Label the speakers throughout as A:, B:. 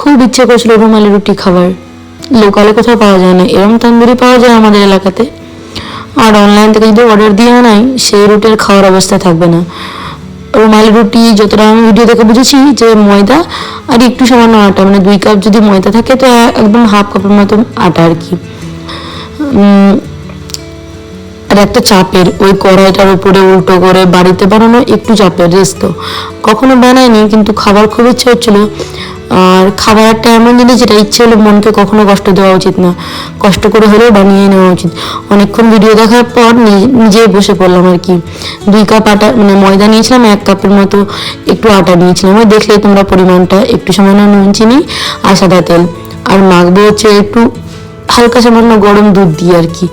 A: খুব ইচ্ছে করছিল রুমালি রুটি খাবার। লোকালে কোথাও পাওয়া যায় না, এরকম তন্দুরি পাওয়া যায় আমাদের এলাকাতে। আর অনলাইন থেকে যদি অর্ডার দিয়ে আনাই সেই রুটির খাওয়ার অবস্থা থাকবে না। রুমালি রুটি যতটা আমি ভিডিও দেখে বুঝেছি যে ময়দা আর একটু সামান্য আটা, মানে 2 কাপ যদি ময়দা থাকে তো একদম হাফ কাপের মতো আটা আর কি। আর একটা চাপের ওই কড়াইটার উপরে উল্টো করে বাড়িতে বানানো একটু চাপের রেস্ট। তো কখনো বানাইনি, কিন্তু খাবার খুব ইচ্ছে হচ্ছিল। আর খাবার একটা এমন জিনিস যেটা ইচ্ছে হলে মনকে কখনো কষ্ট দেওয়া উচিত না, কষ্ট করে হলেও বানিয়ে নেওয়া উচিত। অনেকক্ষণ ভিডিও দেখার পর নিজেই বসে পড়লাম আর কি। 2 কাপ আটা মানে ময়দা নিয়েছিলাম, 1 কাপের মতো একটু আটা নিয়েছিলাম। ওই দেখলেই তোমরা পরিমাণটা, একটু সামান্য নুন চিনি আর সাদা তেল। আর মাখবো হচ্ছে একটু হালকা সামান্য গরম দুধ দিয়ে আর কি।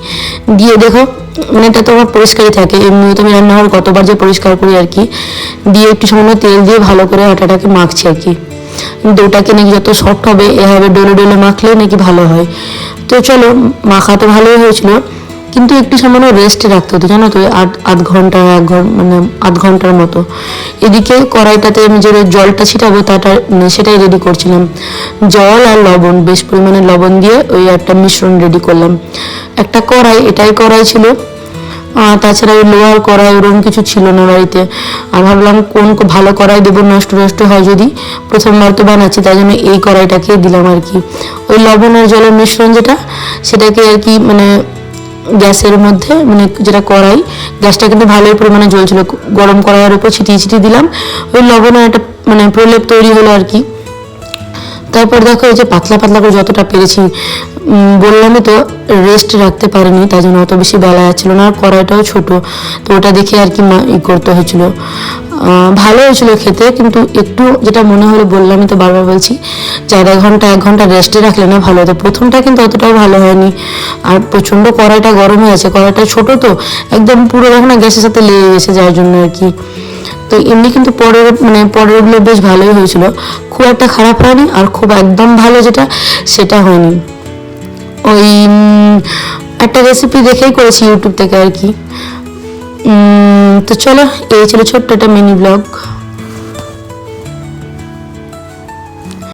A: দিয়ে দেখো মানে এটা তো আমার পরিষ্কারই থাকে, এমনিও তো আমি রান্নাঘর কতবার যে পরিষ্কার করি আর কি। দিয়ে একটু সামান্য তেল দিয়ে ভালো করে আটাটাকে মাখছি আর কি। ডোটাকে নাকি যত সফট হবে এভাবে ডলে ডলে মাখলেও নাকি ভালো হয়। তো চলো, মাখা তো ভালোই হয়েছিল, কিন্তু একটু সামান্য রেস্টে রাখতে হতো জানো তো, আধ ঘন্টা মানে আধ ঘন্টার মতো। এদিকে কড়াইটাতে আমি যে জলটা ছিটাবো সেটাই রেডি করছিলাম। জল আর লবণ, বেশ পরিমাণে লবণ দিয়ে ওই একটা মিশ্রণ রেডি করলাম। একটা কড়াই, এটাই কড়াই ছিল, তাছাড়া ওই লোহার কড়াই ওরকম কিছু ছিল না বাড়িতে। আর ভাবলাম কোন ভালো কড়াই দেবো, নষ্ট নষ্ট হয় যদি, প্রথমবার তো বানাচ্ছি, তাই জন্য এই কড়াইটাকে দিলাম আর কি। ওই লবণ আর জলের মিশ্রণ যেটা, সেটাকে আর কি মানে গ্যাসের মধ্যে, মানে যেটা কড়াই, গ্যাসটা কিন্তু ভালোই পরিমাণে জ্বলছিল, গরম কড়াইয়ের উপর ছিটিয়ে ছিটিয়ে দিলাম। ওই লবণের একটা মানে প্রলেপ তৈরি হলো আর কি। তারপর দেখো এই যে পাতলা পাতলা করে যতটা পেরেছি, বললামই তো রেস্ট রাখতে পারিনি, তাই জন্য অত বেশি বেলা যাচ্ছিল না। আর কড়াইটাও ছোট, তো ওটা দেখে আর কি করতে হয়েছিল। ভালো হয়েছিল খেতে, কিন্তু একটু যেটা মনে হলো, বললামই তো বারবার বলছি যে 1 ঘন্টা রেস্টে রাখলে না ভালো হতো। প্রথমটা কিন্তু অতটাও ভালো হয়নি। আর প্রচণ্ড কড়াইটা গরম হয়ে আছে, কড়াইটা ছোট তো একদম পুরো দেখো না গ্যাসের সাথে লেগে গেছে, যার জন্য আর কি। তো এমনি কিন্তু পরেরগুলো বেশ ভালোই হয়েছিল, খুব একটা খারাপ হয়নি। আর খুব একদম ভালো যেটা, সেটা হয়নি। ওই একটা রেসিপি দেখেই করেছি ইউটিউব থেকে আর কি। তো চলো, এই ছিল ছোট্ট একটা মিনি ব্লগ।